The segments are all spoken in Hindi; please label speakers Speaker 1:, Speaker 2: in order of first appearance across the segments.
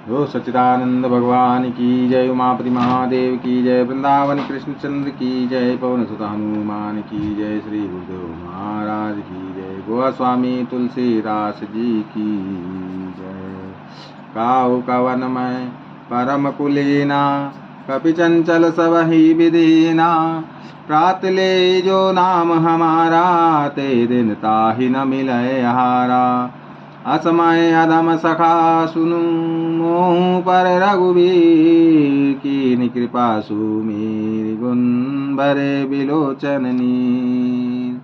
Speaker 1: हो सच्चिदानंद भगवान की जय, उमापति महादेव की जय, वृंदावन कृष्णचंद्र की जय, पवन सुत हनुमान की जय, श्री गुरुदेव महाराज की जय, गोवा स्वामी तुलसीदास जी की जय। काहू कवन में परम कुलीना, कपि चंचल सबहि विदीना, प्रात ले जो नाम हमारा, ते दिन ताहि न मिलय हारा। असमय अधम सखा सुनु, मोह पर रघुवीर की कृपा सुमीर, गुण भरे बिलोचन नीर।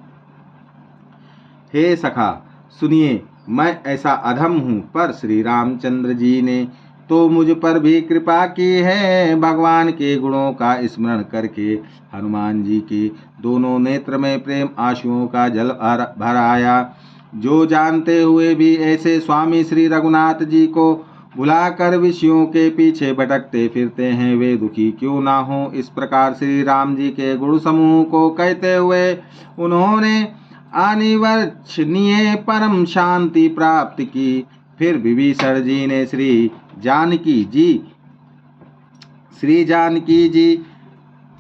Speaker 1: हे सखा सुनिए, मैं ऐसा अधम हूँ, पर श्री रामचंद्र जी ने तो मुझ पर भी कृपा की है। भगवान के गुणों का स्मरण करके हनुमान जी के दोनों नेत्र में प्रेम आंसुओं का जल भर आया। जो जानते हुए भी ऐसे स्वामी श्री रघुनाथ जी को भुलाकर विषयों के पीछे भटकते फिरते हैं, वे दुखी क्यों ना हो। इस प्रकार श्री राम जी के गुण समूह को कहते हुए उन्होंने अनिवर्चनीय परम शांति प्राप्त की। फिर विभीषण जी ने श्री जानकी जी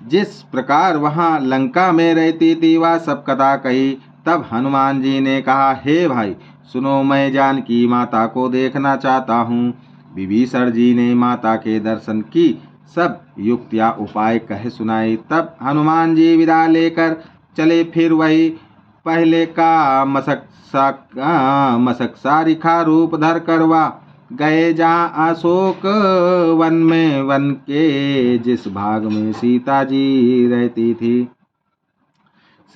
Speaker 1: जिस प्रकार वहां लंका में रहती थी वह सब कथा कही। तब हनुमान जी ने कहा, हे भाई सुनो, मैं जानकी माता को देखना चाहता हूँ। विभीषण जी ने माता के दर्शन की सब युक्तियाँ उपाय कह सुनाई। तब हनुमान जी विदा लेकर चले, फिर वही पहले का मसक सारिखा रूप धर करवा गए, जहाँ अशोक वन में, वन के जिस भाग में सीता जी रहती थी।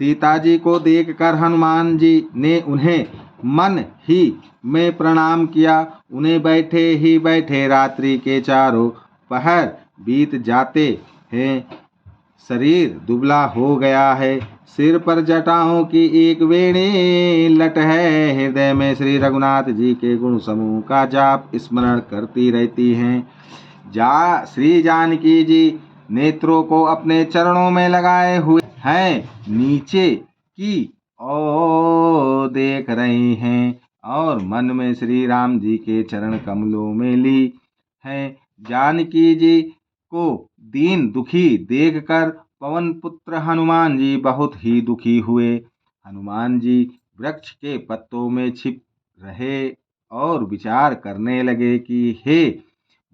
Speaker 1: सीता जी को देखकर हनुमान जी ने उन्हें मन ही में प्रणाम किया। उन्हें बैठे ही बैठे रात्रि के चारों पहर बीत जाते हैं। शरीर दुबला हो गया है, सिर पर जटाओं की एक वेणी लट है। हृदय में श्री रघुनाथ जी के गुण समूह का जाप स्मरण करती रहती हैं। श्री जानकी जी नेत्रों को अपने चरणों में लगाए हुए हैं, नीचे की ओर देख रही हैं और मन में श्री राम जी के चरण कमलों में ली हैं। जानकी जी को दीन दुखी देखकर पवन पुत्र हनुमान जी बहुत ही दुखी हुए। हनुमान जी वृक्ष के पत्तों में छिप रहे और विचार करने लगे कि हे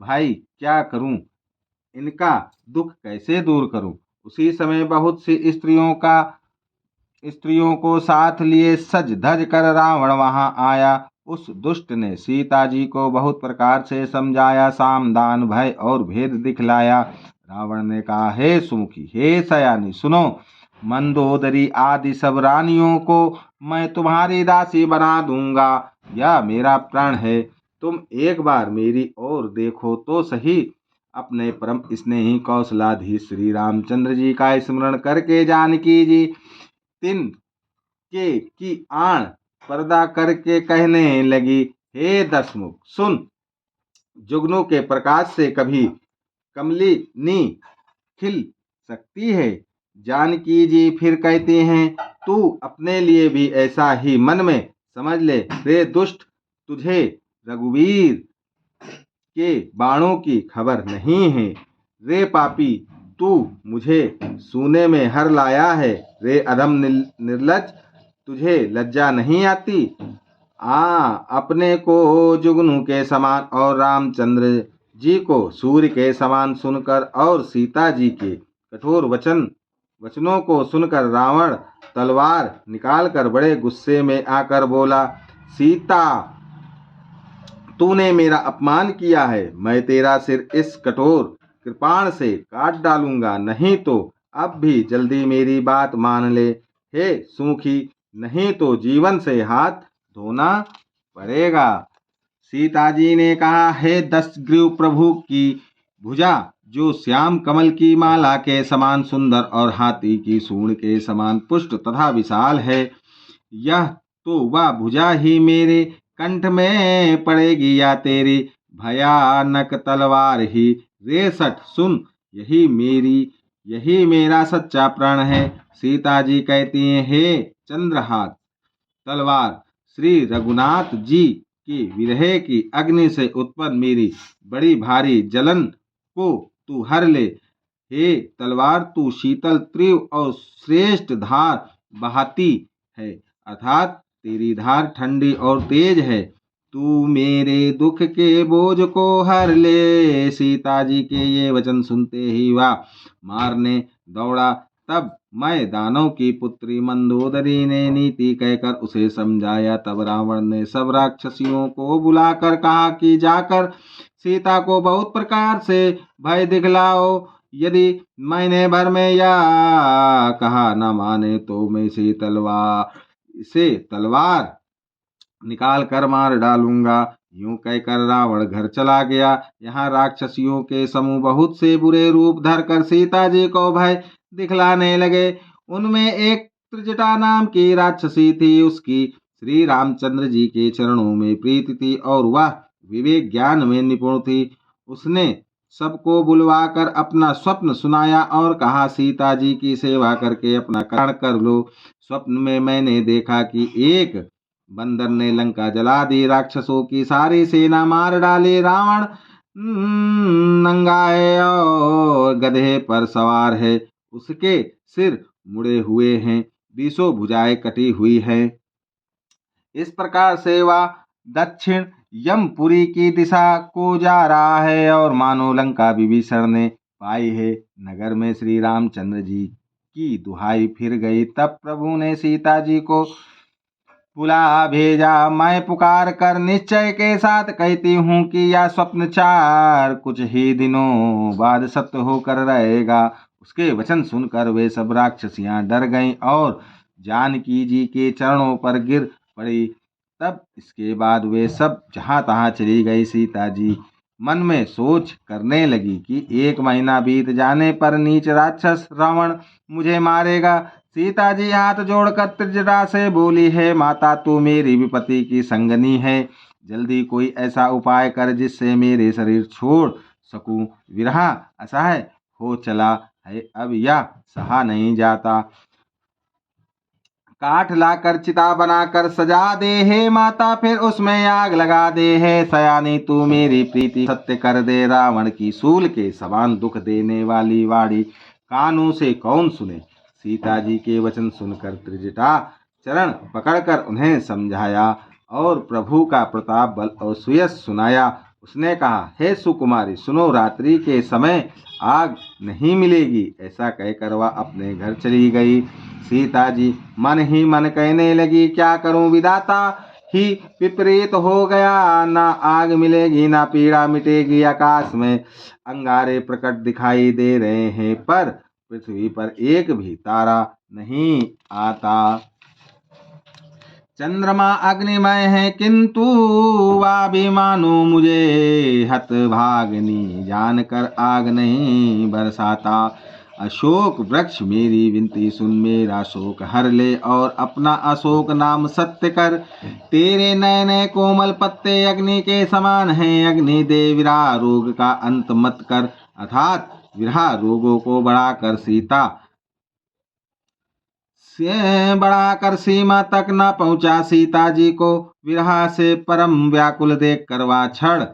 Speaker 1: भाई, क्या करूं, इनका दुख कैसे दूर करूं। उसी समय बहुत सी स्त्रियों को साथ लिए सज धज कर रावण वहां आया। उस दुष्ट ने सीता जी को बहुत प्रकार से समझाया, साम दान भय और भेद दिखलाया। रावण ने कहा, हे सुमुखी, हे सयानी, सुनो, मंदोदरी आदि सब रानियों को मैं तुम्हारी दासी बना दूंगा। यह मेरा प्रण है, तुम एक बार मेरी ओर देखो तो सही। अपने परम स्नेही कौशलाधीश श्री रामचंद्र जी का स्मरण करके जानकी जी तिन के की आण पर्दा करके कहने लगी, हे दशमुख सुन, जुगनू के प्रकाश से कभी कमलिनी खिल सकती है। जानकी जी फिर कहती हैं, तू अपने लिए भी ऐसा ही मन में समझ ले। रे दुष्ट, तुझे रघुवीर के बाणों की खबर नहीं है। रे पापी, तू मुझे सूने में हर लाया है। रे अधम निर्लज्ज, तुझे लज्जा नहीं आती। अपने को जुगनू के समान और रामचंद्र जी को सूर्य के समान सुनकर और सीता जी के कठोर वचनों को सुनकर रावण तलवार निकालकर बड़े गुस्से में आकर बोला, सीता, तूने मेरा अपमान किया है। मैं तेरा सिर इस कठोर कृपाण से काट डालूंगा, नहीं तो अब भी जल्दी मेरी बात मान ले। हे सुमुखी, नहीं तो जीवन से हाथ धोना पड़ेगा। सीता जी ने कहा, हे दशग्रीव प्रभु की भुजा जो श्याम कमल की माला के समान सुंदर और हाथी की सूंड के समान पुष्ट तथा विशाल है, यह तो वह भुजा ही मेरे कंठ में पड़ेगी या तेरी भयानक तलवार ही। रे सठ, सुन, यही मेरा सच्चा प्रण है। सीता जी कहती हैं, हे चंद्रहास तलवार, श्री रघुनाथ जी कि विरह की अग्नि से उत्पन्न मेरी बड़ी भारी जलन को तू हर ले। हे तलवार, तू शीतल, तीव्र और श्रेष्ठ धार बहाती है, अर्थात तेरी धार ठंडी और तेज है। तू मेरे दुख के बोझ को हर ले। सीता जी के ये वचन सुनते ही वह मारने दौड़ा। तब मैं दानव की पुत्री मंदोदरी ने नीति कहकर उसे समझाया। तब रावण ने सब राक्षसियों को बुलाकर कहा कि जाकर सीता को बहुत प्रकार से भय दिखलाओ। यदि महीने भर में या कहा न माने तो मैं से तलवार निकाल कर मार डालूंगा। यूं कहकर रावण घर चला गया। यहाँ राक्षसियों के समूह बहुत से बुरे रूप धरकर सीता जी को भय दिखलाने लगे। उनमें एक त्रिजटा नाम की राक्षसी थी। उसकी श्री रामचंद्र जी के चरणों में प्रीति थी और वह विवेक ज्ञान में निपुण थी। उसने सबको बुलवाकर अपना स्वप्न सुनाया और कहा, सीता जी की सेवा करके अपना कल्याण कर लो। स्वप्न में मैंने देखा कि एक बंदर ने लंका जला दी, राक्षसों की सारी सेना मार डाली। रावण नंगा है और गधे पर सवार है, उसके सिर मुड़े हुए हैं, बीसों भुजाएं कटी हुई हैं। इस प्रकार से वह दक्षिण यमपुरी की दिशा को जा रहा है और मानो लंका विभीषण ने पाई है। नगर में श्री रामचंद्र जी की दुहाई फिर गई। तब प्रभु ने सीता जी को बुला भेजा। मैं पुकार कर निश्चय के साथ कहती हूँ कि यह स्वप्न चार कुछ ही दिनों बाद सत्य होकर रहेगा। उसके वचन सुनकर वे सब राक्षसियां डर गईं और जानकी जी के चरणों पर गिर पड़ी। तब इसके बाद वे सब जहाँ तहाँ चली गई। सीता जी मन में सोच करने लगी कि 1 महीना बीत जाने पर नीच राक्षस रावण मुझे मारेगा। सीता जी हाथ जोड़कर त्रिजटा से बोली, है माता, तू मेरी विपत्ति की संगनी है। जल्दी कोई ऐसा उपाय कर जिससे मेरे शरीर छोड़ सकूं। विरह असह्य हो चला है, अब यह सहा नहीं जाता। काठ लाकर चिता बनाकर सजा दे, हे माता, फिर उसमें आग लगा दे। है सयानी, तू मेरी प्रीति सत्य कर दे। रावण की सूल के समान दुख देने वाली वाणी कानों से कौन सुने। सीता जी के वचन सुनकर त्रिजटा चरण पकड़कर उन्हें समझाया और प्रभु का प्रताप, बल और सुयश सुनाया। उसने कहा, हे सुकुमारी, सुनो, रात्रि के समय आग नहीं मिलेगी। ऐसा कहकर वह अपने घर चली गई। सीता जी मन ही मन कहने लगी, क्या करूं विधाता, ही विपरीत हो गया। ना आग मिलेगी ना पीड़ा मिटेगी। आकाश में अंगारे प्रकट दिखाई दे रहे हैं पर पृथ्वी पर एक भी तारा नहीं आता। चंद्रमा अग्निमय है किंतु वह भी मानो मुझे हतभाग्नि जानकर आग नहीं बरसाता। अशोक वृक्ष मेरी विनती सुन, मेरा शोक हर ले और अपना अशोक नाम सत्य कर। तेरे नए नए कोमल पत्ते अग्नि के समान हैं। अग्नि दे, विरह रोग का अंत मत कर, अर्थात विरह रोगों को बढ़ाकर सीमा तक न पहुंचा। सीता जी को विरह से परम व्याकुल देख कर वह क्षण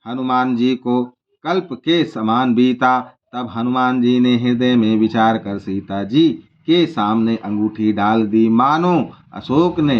Speaker 1: हनुमान जी को कल्प के समान बीता। तब हनुमान जी ने हृदय में विचार कर सीता जी के सामने अंगूठी डाल दी, मानो अशोक ने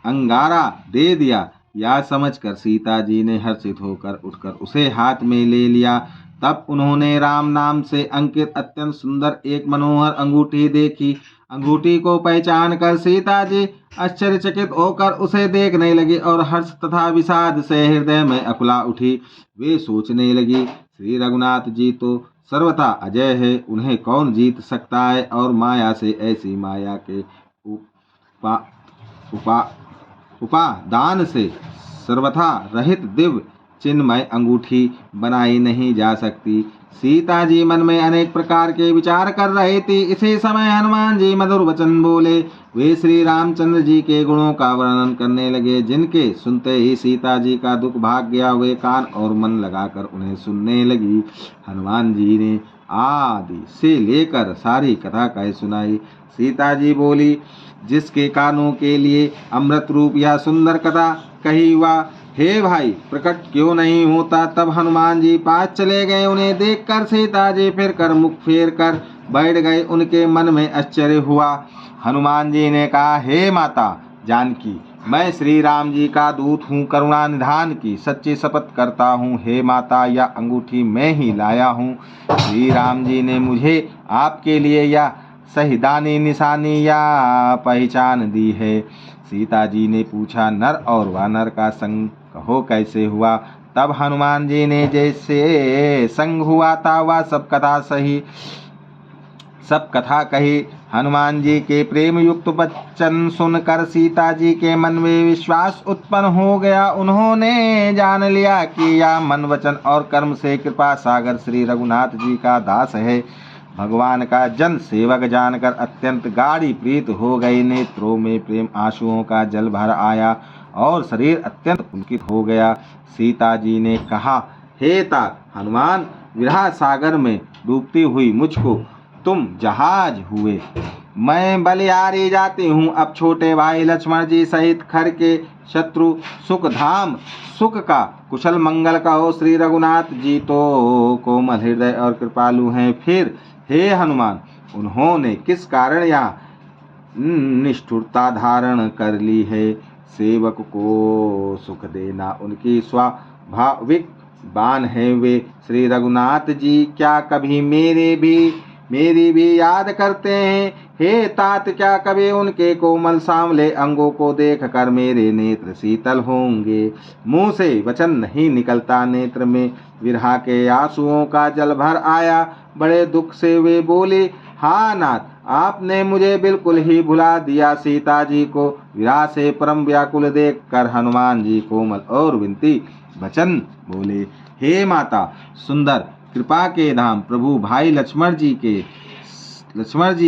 Speaker 1: अंगारा दे दिया। यह समझकर सीता जी ने हर्षित होकर उठकर उसे हाथ में ले लिया। तब उन्होंने राम नाम से अंकित अत्यंत सुंदर एक मनोहर अंगूठी देखी। अंगूठी को पहचान कर सीता जी आश्चर्यचकित होकर उसे देखने लगी और हर्ष तथा विषाद से हृदय में अकुला उठी। वे सोचने लगी, श्री रघुनाथ जी तो सर्वथा अजय है, उन्हें कौन जीत सकता है। और माया से ऐसी माया के उपादान से सर्वथा रहित दिव्य चिन्मय अंगूठी बनाई नहीं जा सकती। सीता जी मन में अनेक प्रकार के विचार कर रही थी। इसी समय हनुमान जी मधुर वचन बोले। वे श्री रामचंद्र जी के गुणों का वर्णन करने लगे, जिनके सुनते ही सीता जी का दुख भाग गया। वे कान और मन लगाकर उन्हें सुनने लगी। हनुमान जी ने आदि से लेकर सारी कथा कह सुनाई। सीता जी बोली, जिसके कानों के लिए अमृत रूप या सुंदर कथा कही, वह हे भाई प्रकट क्यों नहीं होता। तब हनुमान जी पास चले गए। उन्हें देखकर सीता जी फिर कर मुख फेर कर बैठ गए। उनके मन में आश्चर्य हुआ। हनुमान जी ने कहा, हे माता जानकी, मैं श्री राम जी का दूत हूँ। करुणा निधान की सच्ची शपथ करता हूँ। हे माता, यह अंगूठी मैं ही लाया हूँ। श्री राम जी ने मुझे आपके लिए यह शहीदानी निशानी या पहचान दी है। सीता जी ने पूछा, नर और वानर का संग कहो कैसे हुआ। तब हनुमान जी ने जैसे संग हुआ था वह सब कथा कही। हनुमान जी के प्रेम युक्त वचन सुनकर सीता जी के मन में विश्वास उत्पन्न हो गया। उन्होंने जान लिया कि यह मन वचन और कर्म से कृपा सागर श्री रघुनाथ जी का दास है। भगवान का जन सेवक जानकर अत्यंत गाढ़ी प्रीत हो गई। नेत्रों में प्रेम आंसुओं का जल भर आया और शरीर अत्यंत पुलकित हो गया। सीता जी ने कहा, हे तात हनुमान, विरह सागर में डूबती हुई मुझको तुम जहाज हुए, मैं बलिहारी जाती हूँ। अब छोटे भाई लक्ष्मण जी सहित खर के शत्रु सुखधाम सुख का कुशल मंगल कहो। श्री रघुनाथ जी तो कोमल हृदय और कृपालु हैं। फिर हे हनुमान, उन्होंने किस कारण यह निष्ठुरता धारण कर ली है। सेवक को सुख देना उनकी स्वाभाविक बान है वे। श्री रघुनाथ जी क्या कभी मेरी भी याद करते हैं। हे तात, क्या कभी उनके कोमल सांवले अंगों को देख कर मेरे नेत्र शीतल होंगे। मुंह से वचन नहीं निकलता, नेत्र में विरह के आंसुओं का जल भर आया। बड़े दुख से वे बोले, हाँ नाथ, आपने मुझे बिल्कुल ही भुला दिया। सीता जी को विरह से परम व्याकुल देख कर हनुमान जी कोमल और विनती वचन बोले, हे माता सुंदर, कृपा के धाम प्रभु भाई लक्ष्मण जी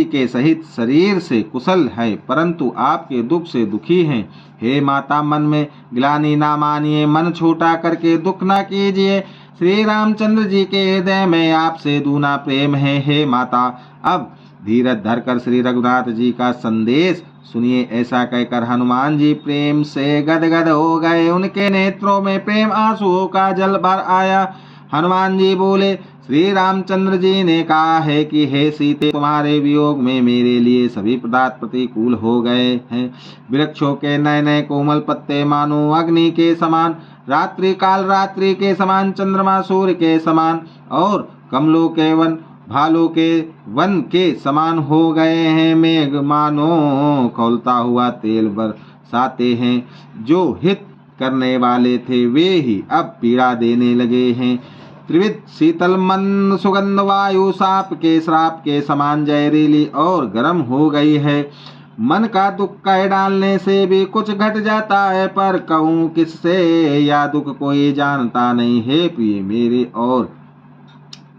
Speaker 1: के सहित शरीर से कुशल है, परंतु आपके दुख से दुखी हैं। हे माता, मन में ग्लानि ना मानिए, मन छोटा करके दुख ना कीजिए। श्री रामचंद्र जी के हृदय में आपसे दूना प्रेम है। हे माता, अब धीरज धरकर श्री रघुनाथ जी का संदेश सुनिए। ऐसा कहकर हनुमान जी प्रेम से गदगद हो गए। उनके नेत्रों में प्रेम आंसुओं का जल भर आया। हनुमान जी बोले, श्री रामचंद्र जी ने कहा है कि हे सीते, तुम्हारे वियोग में मेरे लिए सभी पदार्थ प्रतिकूल हो गए हैं। वृक्षों के नए नए कोमल पत्ते मानो अग्नि के समान, रात्रि काल रात्रि के समान, चंद्रमा सूर्य के समान और कमलों के वन भालों के वन के समान हो गए हैं। मेघ मानो खौलता हुआ तेल बरसाते हैं। जो हित करने वाले थे वे ही अब पीड़ा देने लगे हैं। त्रिविध शीतल मंद सुगंध वायु साप के श्राप के समान जहरीली और गर्म हो गई है। मन का दुख कह डालने से भी कुछ घट जाता है, पर कहूँ किससे या दुख कोई जानता नहीं। हे प्रिय मेरे, और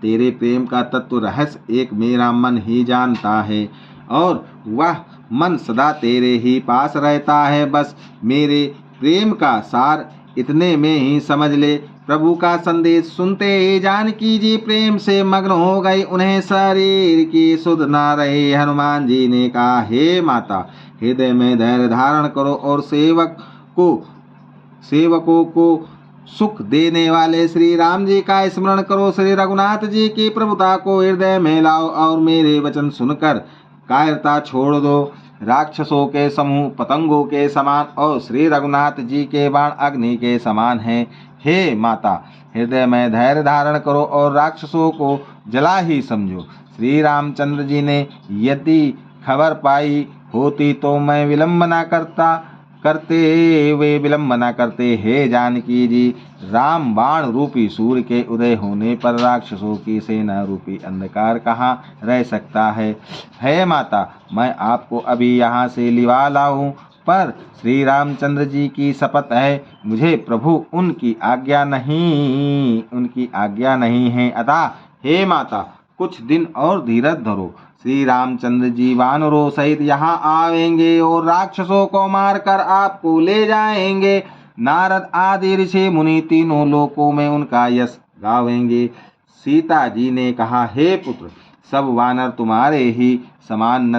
Speaker 1: तेरे प्रेम का तत्व रहस्य एक मेरा मन ही जानता है, और वह मन सदा तेरे ही पास रहता है। बस मेरे प्रेम का सार इतने में ही समझ ले। प्रभु का संदेश सुनते ही जानकी जी प्रेम से मग्न हो गई। उन्हें शरीर की सुध न रही। हनुमान जी ने कहा, हे माता, हृदय में धैर्य धारण करो और सेवकों को सुख देने वाले श्री राम जी का स्मरण करो। श्री रघुनाथ जी की प्रभुता को हृदय में लाओ और मेरे वचन सुनकर कायरता छोड़ दो। राक्षसों के समूह पतंगों के समान और श्री रघुनाथ जी के बाण अग्नि के समान हैं। हे माता, हृदय में धैर्य धारण करो और राक्षसों को जला ही समझो। श्री रामचंद्र जी ने यदि खबर पाई होती तो मैं विलंब न करते। हे जानकी जी, राम बाण रूपी सूर्य के उदय होने पर राक्षसों की सेना रूपी अंधकार कहाँ रह सकता है। हे माता, मैं आपको अभी यहाँ से लिवा लाऊं, पर श्री रामचंद्र जी की शपथ है, मुझे प्रभु उनकी आज्ञा नहीं है। अतः हे माता, कुछ दिन और धीरज धरो। श्री रामचंद्र जी वानरों सहित यहाँ आवेंगे और राक्षसों को मारकर आपको ले जाएंगे। नारद आदि ऋषि मुनि तीनों लोकों में उनका यश गावेंगे। सीता जी ने कहा, हे पुत्र, सब वानर तुम्हारे ही समान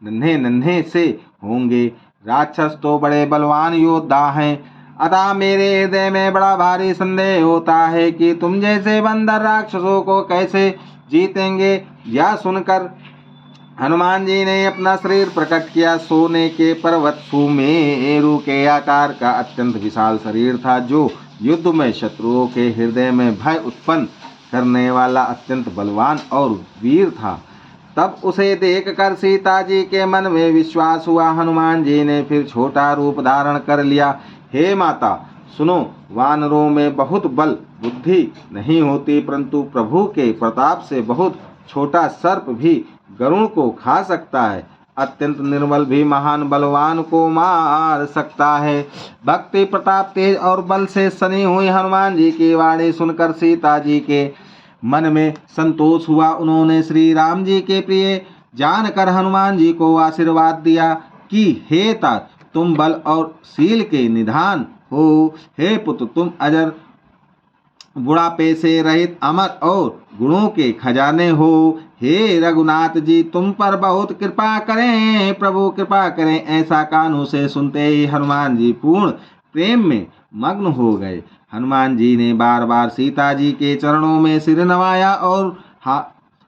Speaker 1: नन्हे से होंगे। राक्षस तो बड़े बलवान योद्धा हैं, अतः मेरे हृदय में बड़ा भारी संदेह होता है कि तुम जैसे बंदर राक्षसों को कैसे जीतेंगे। यह सुनकर हनुमान जी ने अपना शरीर प्रकट किया। सोने के पर्वत सुमेरु के आकार का अत्यंत विशाल शरीर था, जो युद्ध में शत्रुओं के हृदय में भय उत्पन्न करने वाला अत्यंत बलवान और वीर था। तब उसे देखकर सीता जी के मन में विश्वास हुआ। हनुमान जी ने फिर छोटा रूप धारण कर लिया। हे माता सुनो, वानरों में बहुत बल बुद्धि नहीं होती, परंतु प्रभु के प्रताप से बहुत छोटा सर्प भी गरुड़ को खा सकता है। अत्यंत निर्बल भी महान बलवान को मार सकता है। भक्ति प्रताप तेज और बल से सनी हुई हनुमान जी की वाणी सुनकर सीता जी के मन में संतोष हुआ। उन्होंने श्री राम जी के प्रिय जानकर हनुमान जी को आशीर्वाद दिया कि हे तात, तुम बल और शील के निधान हो। हे पुत्र, तुम अजर बुढ़ापे से रहित अमर और गुणों के खजाने हो। हे रघुनाथ जी, तुम पर बहुत कृपा करें, प्रभु कृपा करें। ऐसा कानों से सुनते ही हनुमान जी पूर्ण प्रेम में मग्न हो गए। हनुमान जी ने बार बार सीता जी के चरणों में सिर नवाया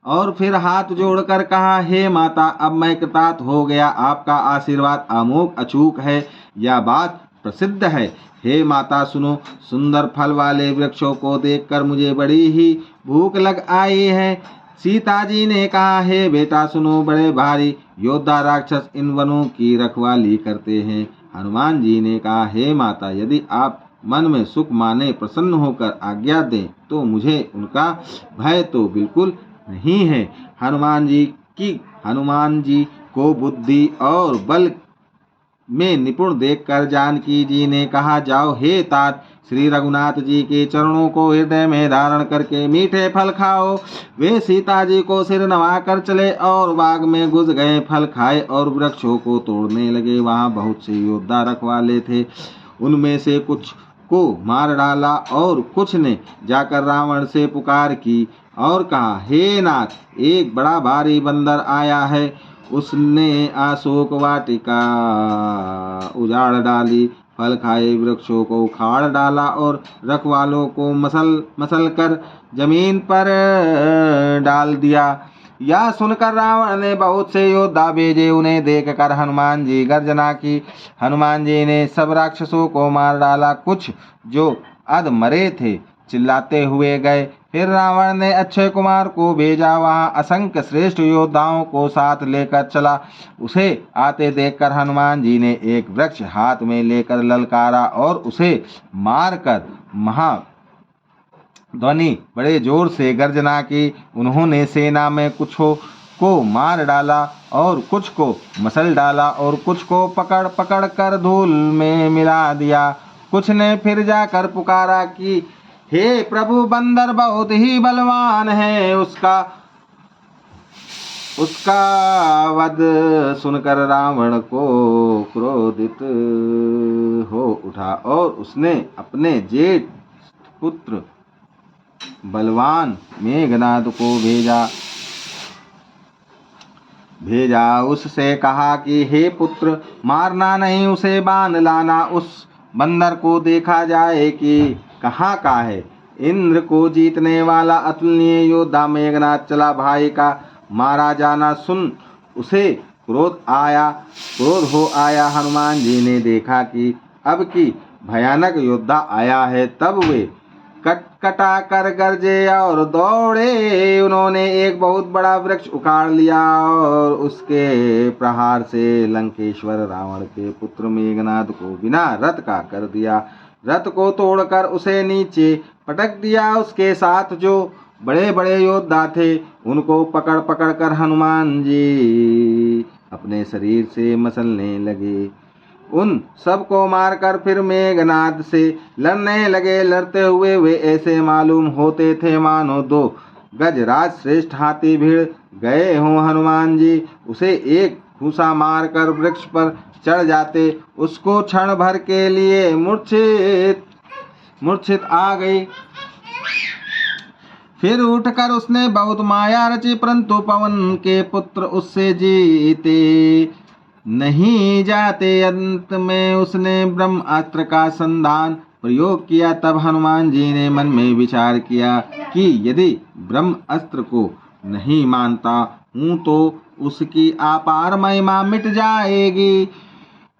Speaker 1: और फिर हाथ जोड़कर कहा, हे माता, अब मैं कृतार्थ हो गया। आपका आशीर्वाद अमोघ अचूक है, यह बात प्रसिद्ध है। हे माता सुनो, सुंदर फल वाले वृक्षों को देखकर मुझे बड़ी ही भूख लग आई है। सीता जी ने कहा, हे बेटा सुनो, बड़े भारी योद्धा राक्षस इन वनों की रखवाली करते हैं। हनुमान जी ने कहा, हे माता, यदि आप मन में सुख माने प्रसन्न होकर आज्ञा दें तो मुझे उनका भय तो बिल्कुल नहीं है। हनुमान जी को बुद्धि और बल में निपुण देखकर जानकी जी ने कहा, जाओ हे तात, श्री रघुनाथ जी के चरणों को हृदय में धारण करके मीठे फल खाओ। वे सीता जी को सिर नवाकर चले और बाग में घुस गए। फल खाए और वृक्षों को तोड़ने लगे। वहां बहुत से योद्धा रखवाले थे। उनमें से कुछ को मार डाला और कुछ ने जाकर रावण से पुकार की और कहा, हे नाथ, एक बड़ा भारी बंदर आया है। उसने अशोक वाटिका उजाड़ डाली, फल खाए वृक्षों को उखाड़ डाला और रखवालों को मसल कर जमीन पर डाल दिया। यह सुनकर रावण ने बहुत से योद्धा भेजे। उन्हें देखकर हनुमान जी गर्जना की। हनुमान जी ने सब राक्षसों को मार डाला। कुछ जो अधमरे थे चिल्लाते हुए गए। फिर रावण ने अक्षय कुमार को भेजा। वहां असंख्य श्रेष्ठ योद्धाओं को साथ लेकर चला। उसे आते देखकर हनुमान जी ने एक वृक्ष हाथ में लेकर ललकारा और उसे मारकर महा ध्वनि बड़े जोर से गर्जना की। उन्होंने सेना में कुछों को मार डाला और कुछ को मसल डाला और कुछ को पकड़ पकड़ कर धूल में मिला दिया। कुछ ने फिर जाकर पुकारा कि हे प्रभु, बंदर बहुत ही बलवान है। उसका वध सुनकर रावण को क्रोधित हो उठा और उसने अपने जेठ पुत्र बलवान मेघनाद को भेजा। उससे कहा कि हे पुत्र, मारना नहीं, उसे बांध लाना। उस बंदर को देखा जाए कि कहाँ का है। इंद्र को जीतने वाला अतुलनीय योद्धा मेघनाद चला। भाई का मारा जाना सुन उसे क्रोध हो आया। हनुमान जी ने देखा कि अब की भयानक योद्धा आया है। तब वे कटा कर गरजे और दौड़े। उन्होंने एक बहुत बड़ा वृक्ष उखाड़ लिया और उसके प्रहार से लंकेश्वर रावण के पुत्र मेघनाद को बिना रथ का कर दिया। रथ को तोड़कर उसे नीचे पटक दिया। उसके साथ जो बड़े बड़े योद्धा थे उनको पकड़ पकड़ कर हनुमान जी अपने शरीर से मसलने लगे। उन सबको मारकर फिर मेघनाद से लड़ने लगे। लड़ते हुए वे ऐसे मालूम होते थे मानो दो गजराज श्रेष्ठ हाथी भिड़ गए हों। हनुमान जी उसे एक घूसा मारकर वृक्ष पर चढ़ जाते। उसको क्षण भर के लिए मूर्छित आ गई। फिर उठकर उसने बहुत माया रची, परंतु पवन के पुत्र उससे जीते नहीं जाते। अंत में उसने ब्रह्मास्त्र का संधान प्रयोग किया। तब हनुमान जी ने मन में विचार किया कि यदि ब्रह्मास्त्र को नहीं मानता हूँ तो उसकी अपार महिमा मिट जाएगी।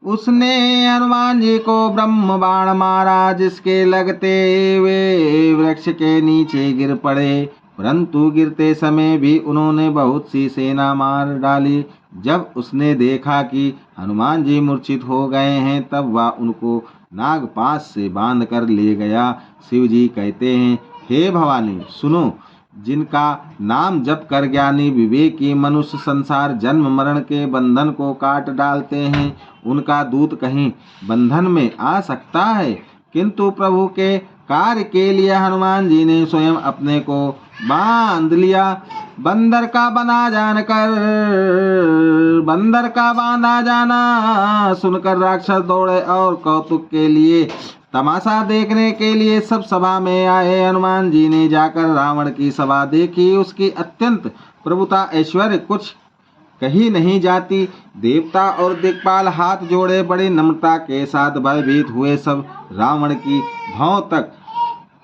Speaker 1: उसने हनुमान जी को ब्रह्म बाण मारा, जिसके लगते वे वृक्ष के नीचे गिर पड़े, परंतु गिरते समय भी उन्होंने बहुत सी सेना मार डाली। जब उसने देखा कि हनुमान जी मूर्छित हो गए हैं, तब वह उनको नागपाश से बांध कर ले गया। शिव जी कहते हैं, हे भवानी सुनो, जिनका नाम जप कर ज्ञानी विवेकी मनुष्य संसार जन्म मरण के बंधन को काट डालते हैं, उनका दूत कहीं बंधन में आ सकता है। किंतु प्रभु के कार्य के लिए हनुमान जी ने स्वयं अपने को बांध लिया। बंदर का बांधा जाना सुनकर राक्षस दौड़े और कौतुक के लिए तमाशा देखने के लिए सब सभा में आए। हनुमान जी ने जाकर रावण की सभा देखी। उसकी अत्यंत प्रभुता ऐश्वर्य कुछ कही नहीं जाती। देवता और दिक्पाल हाथ जोड़े बड़ी नम्रता के साथ भयभीत हुए सब रावण की भौं तक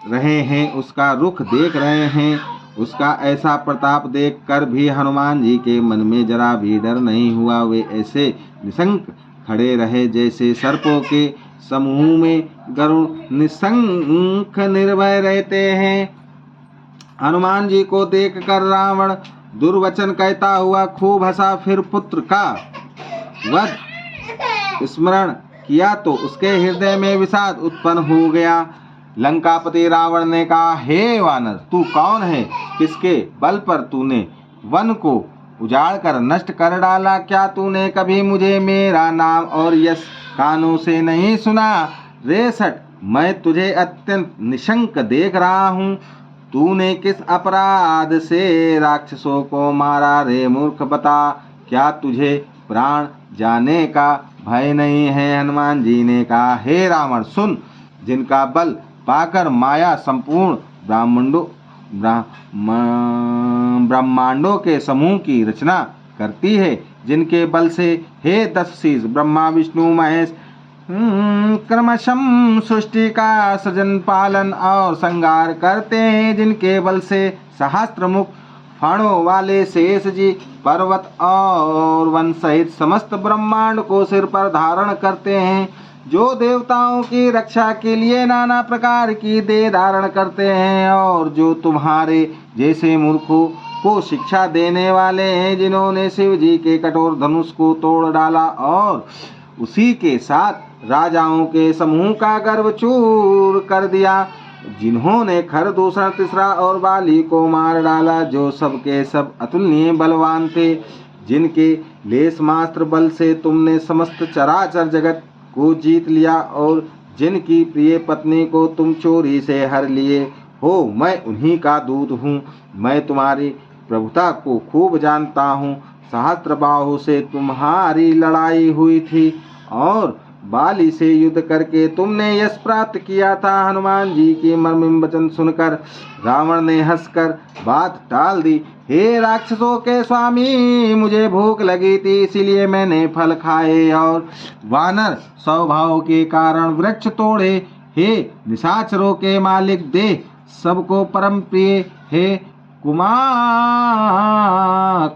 Speaker 1: रहे हैं, उसका रुख देख रहे हैं। उसका ऐसा प्रताप देख कर भी हनुमान जी के मन में जरा भी डर नहीं हुआ। वे ऐसे निशंक खड़े रहे जैसे सर्पों के समूह में गरुड़ निशंक निर्भय रहते हैं। हनुमान जी को देखकर रावण दुर्वचन कहता हुआ खूब हंसा। फिर पुत्र का वध स्मरण किया तो उसके हृदय में विषाद उत्पन्न हो गया। लंकापति रावण ने कहा, हे वानर, तू कौन है? किसके बल पर तूने वन को उजाड़ कर नष्ट कर डाला? क्या तूने कभी मुझे मेरा नाम और यश कानों से नहीं सुना? रे सट, मैं तुझे अत्यंत निशंक देख रहा हूँ। तूने किस अपराध से राक्षसों को मारा? रे मूर्ख, बता, क्या तुझे प्राण जाने का भय नहीं है? हनुमान जी ने कहा, हे रावण सुन, जिनका बल पाकर माया संपूर्ण ब्रह्मांडों के समूह की रचना करती है, जिनके बल से हे 10 शीष ब्रह्मा विष्णु महेश क्रमशः सृष्टि का सृजन पालन और संहार करते हैं, जिनके बल से सहस्त्र मुख फाड़ों वाले शेष जी पर्वत और वन सहित समस्त ब्रह्मांड को सिर पर धारण करते हैं, जो देवताओं की रक्षा के लिए नाना प्रकार की देह धारण करते हैं, और जो तुम्हारे जैसे मूर्खों को शिक्षा देने वाले हैं, जिन्होंने शिव जी के कठोर धनुष को तोड़ डाला और उसी के साथ राजाओं के समूह का गर्व चूर कर दिया, जिन्होंने खर दूसरा तीसरा और बाली को मार डाला, जो सबके सब अतुलनीय बलवान थे, जिनके लेस मात्र बल से तुमने समस्त चराचर जगत को जीत लिया और जिनकी प्रिय पत्नी को तुम चोरी से हर लिए हो। मैं उन्हीं का दूत हूँ। मैं तुम्हारी प्रभुता को खूब जानता हूँ। सहस्त्रबाहु से तुम्हारी लड़ाई हुई थी और बाली से युद्ध करके तुमने यश प्राप्त किया था। हनुमान जी की मर्म वचन सुनकर रावण ने हंसकर बात टाल दी। हे राक्षसों के स्वामी, मुझे भूख लगी थी, इसीलिए मैंने फल खाए और वानर स्वभाव के कारण वृक्ष तोड़े। हे निशाचरों के मालिक, दे सबको परम प्रिय, हे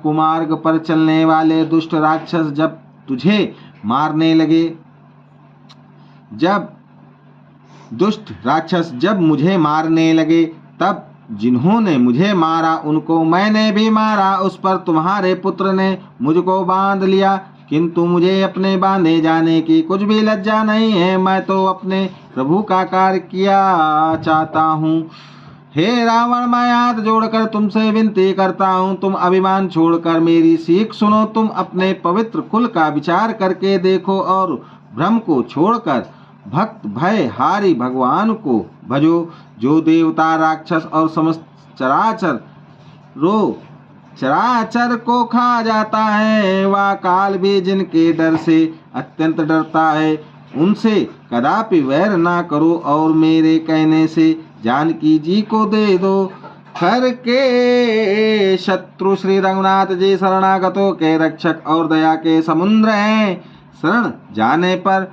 Speaker 1: कुमार्ग पर चलने वाले दुष्ट राक्षस, जब मुझे मारने लगे, तब जिन्होंने मुझे मारा उनको मैंने भी मारा। उस पर तुम्हारे पुत्र ने मुझको बांध लिया, किंतु मुझे अपने बांधे जाने की कुछ भी लज्जा नहीं है। मैं तो अपने प्रभु का कार्य किया चाहता हूँ। हे रावण, मैं हाथ जोड़कर तुमसे विनती करता हूँ, तुम अभिमान छोड़कर मेरी सीख सुनो। तुम अपने पवित्र कुल का विचार करके देखो और भ्रम को छोड़कर भक्त भय हारी भगवान को भजो, जो देवता राक्षस और समस्त चराचर को खा जाता है। वह काल भी जिनके डर से अत्यंत डरता है, उनसे कदापि वैर ना करो और मेरे कहने से जानकी जी को दे दो। खर के शत्रु श्री रघुनाथ जी शरणागतों के रक्षक और दया के समुद्र हैं। शरण जाने पर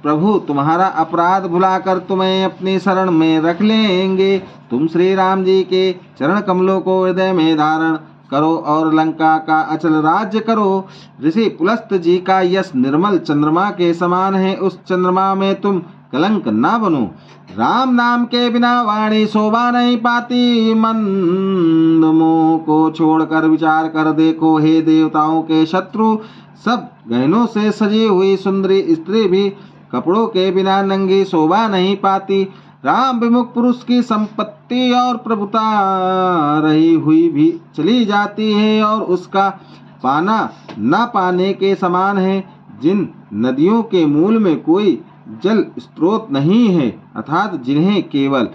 Speaker 1: प्रभु तुम्हारा अपराध भुलाकर तुम्हें अपनी शरण में रख लेंगे। तुम श्री राम जी के चरण कमलों को हृदय में धारण करो और लंका का अचल राज्य करो। ऋषि पुलस्त जी का यश निर्मल चंद्रमा के समान है, उस चंद्रमा में तुम कलंक ना बनो। राम नाम के बिना वाणी शोभा नहीं पाती। मंद मोह को छोड़कर विचार कर देखो हे देवताओं के शत्रु, सब गहनों से सजी हुई सुंदरी स्त्री भी कपड़ों के बिना नंगी शोभा नहीं पाती। राम विमुख पुरुष की संपत्ति और प्रभुता रही हुई भी चली जाती है और उसका पाना न पाने के समान है। जिन नदियों के मूल में कोई जल स्रोत नहीं है, अर्थात जिन्हें केवल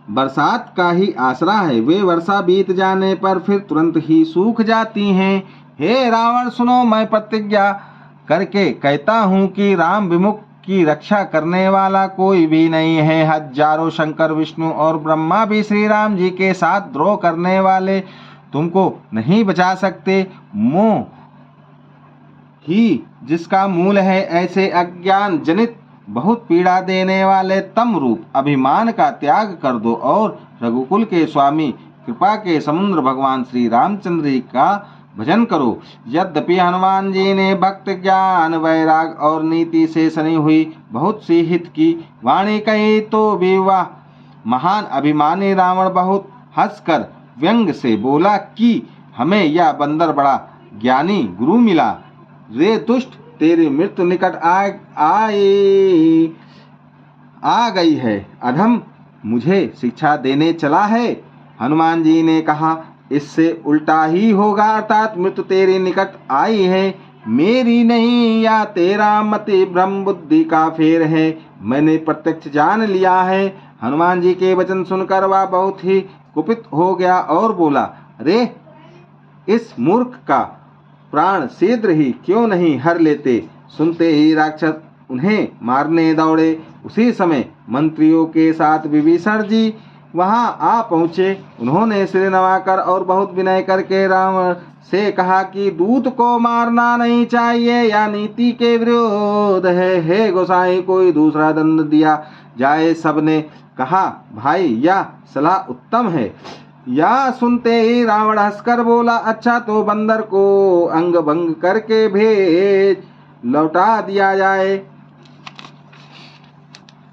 Speaker 1: बरसात का ही आसरा है, वे वर्षा बीत जाने पर फिर तुरंत ही सूख जाती हैं। हे रावण सुनो, मैं प्रतिज्ञा करके कहता हूँ कि राम विमुख की रक्षा करने वाला कोई भी नहीं है। हजारों शंकर विष्णु और ब्रह्मा भी श्री राम जी के साथ द्रोह करने वाले तुमको नहीं बचा सकते। मोह ही जिसका मूल है, ऐसे अज्ञान जनित बहुत पीड़ा देने वाले तम रूप अभिमान का त्याग कर दो और रघुकुल के स्वामी कृपा के समुद्र भगवान श्री रामचंद्र जी का भजन करो। यद्यपि हनुमान जी ने भक्त ज्ञान वैराग और नीति से सनी हुई बहुत सी हित की वाणी कही, तो भी वह महान अभिमानी रावण बहुत हंसकर व्यंग से बोला कि हमें यह बंदर बड़ा ज्ञानी गुरु मिला। रे दुष्ट, तेरी मृत्यु निकट आ गई है। अधम मुझे शिक्षा देने चला है। हनुमान जी ने कहा, इससे उल्टा ही होगा, अर्थात मृत्यु तेरी निकट आई है, मेरी नहीं। या तेरा मति भ्रम बुद्धि का फेर है, मैंने प्रत्यक्ष जान लिया है। हनुमान जी के वचन सुनकर वह बहुत ही कुपित हो गया और बोला, अरे इस मूर्ख का प्राण शीघ्र ही क्यों नहीं हर लेते। सुनते ही राक्षस उन्हें मारने दौड़े। उसी समय मंत्रियों के साथ विभीषण जी वहां आ पहुंचे। उन्होंने सिर नवाकर और बहुत विनय करके रावण से कहा कि दूत को मारना नहीं चाहिए, या नीति के विरोध है। हे गोसाई, कोई दूसरा दंड दिया जाए। सबने कहा, भाई यह सलाह उत्तम है। या सुनते ही रावण हंसकर बोला, अच्छा तो बंदर को अंग भंग करके भेज लौटा दिया जाए।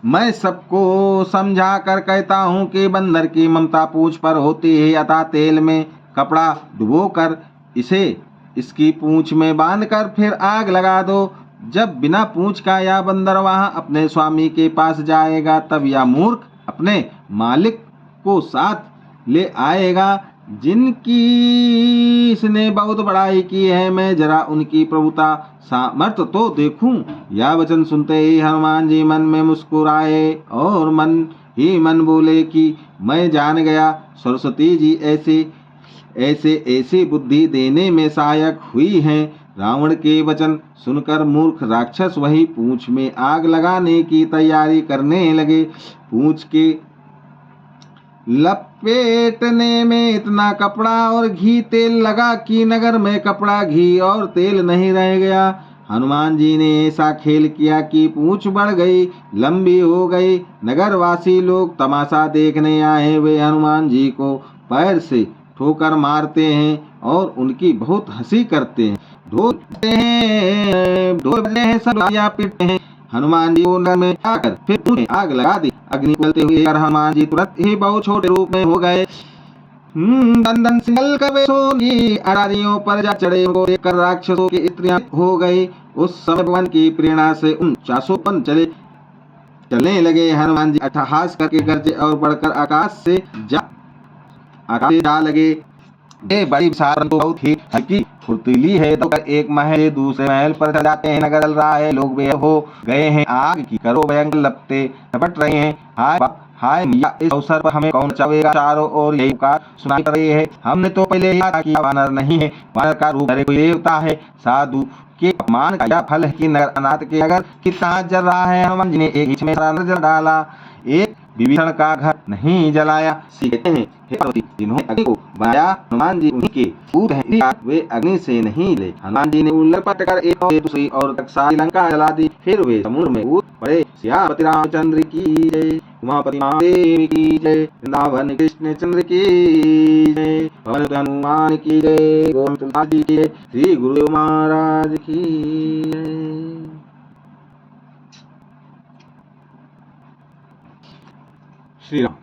Speaker 1: मैं सबको समझा कर कहता हूँ कि बंदर की ममता पूंछ पर होती है, अतः तेल में कपड़ा डुबोकर इसे इसकी पूंछ में बांधकर फिर आग लगा दो। जब बिना पूंछ का यह बंदर वहां अपने स्वामी के पास जाएगा, तब यह मूर्ख अपने मालिक को साथ ले आएगा। जिनकी इसने बहुत बड़ाई की है, मैं जरा उनकी प्रभुता सामर्थ्य तो देखूं। यह वचन सुनते ही हनुमान जी मन में मुस्कुराए और मन ही मन बोले कि मैं जान गया, सरस्वती जी ऐसी बुद्धि देने में सहायक हुई हैं। रावण के वचन सुनकर मूर्ख राक्षस वही पूंछ में आग लगाने की तैयारी करने लगे। पूंछ के लपेटने में इतना कपड़ा और घी तेल लगा कि नगर में कपड़ा, घी और तेल नहीं रह गया। हनुमान जी ने ऐसा खेल किया कि पूंछ बढ़ गई, लंबी हो गई। नगरवासी लोग तमाशा देखने आए, वे हनुमान जी को पैर से ठोकर मारते हैं और उनकी बहुत हंसी करते हैं। ढोल बजते हैं, सब पीटते हैं। हनुमान जी को नगर में आकर फिर आग लगा दी। अग्नि उगलते हुए हनुमान जी तुरंत ही बहुत छोटे रूप में हो गए। दंदन सिंगल कर वे सोनी अटारियों पर जा चढ़े। उनको देखकर राक्षसों की स्त्रियां हो गई। उस समय भगवान की प्रेरणा से उन 400 चलने लगे। हनुमान जी अट्टहास करके गरजे और बढ़कर आकाश से जा लगे। ये बड़ी विशाल तो बहुत ही हल्की फुर्तीली है। तो एक महल से दूसरे महल पर चल जाते हैं। नगर जल रहा है, लोग बेहोश हो गए हैं, आग की करो भयंकर लपटे झपट रहे हैं। हाय मैया, इस अवसर पर हमें कौन बचावेगा। चारों ओर यही पुकार सुनाई पड़ रही है। हमने तो पहले ही कहा कि वानर नहीं है, वानर का रूप धरे कोई देवता है। साधु के अपमान का यह फल है कि नगर अनाथ के अगर कितना जल रहा है। हनुमान जी ने एक हिच में नजर डाला। एक विभीषण का घर नहीं जलाया। श्री कहते हैं, हे पार्वती, जिन्होंने अग्नि को बनाया हनुमान जी उन्हीं के पूत हैं, इसलिए वे अग्नि से नहीं ले। हनुमान जी ने उलट कर एक और दूसरी और तक सारी लंका जला दी। फिर वे समुद्र में कूद पड़े। सियापति रामचंद्र की जय, उमापति महादेव की जय, वृंदावन कृष्ण चंद्र की जय, पवन सुत हनुमान की जय, गोविंद तुलसीदास जी की जय, श्री गुरुदेव महाराज की जय। श्री राम।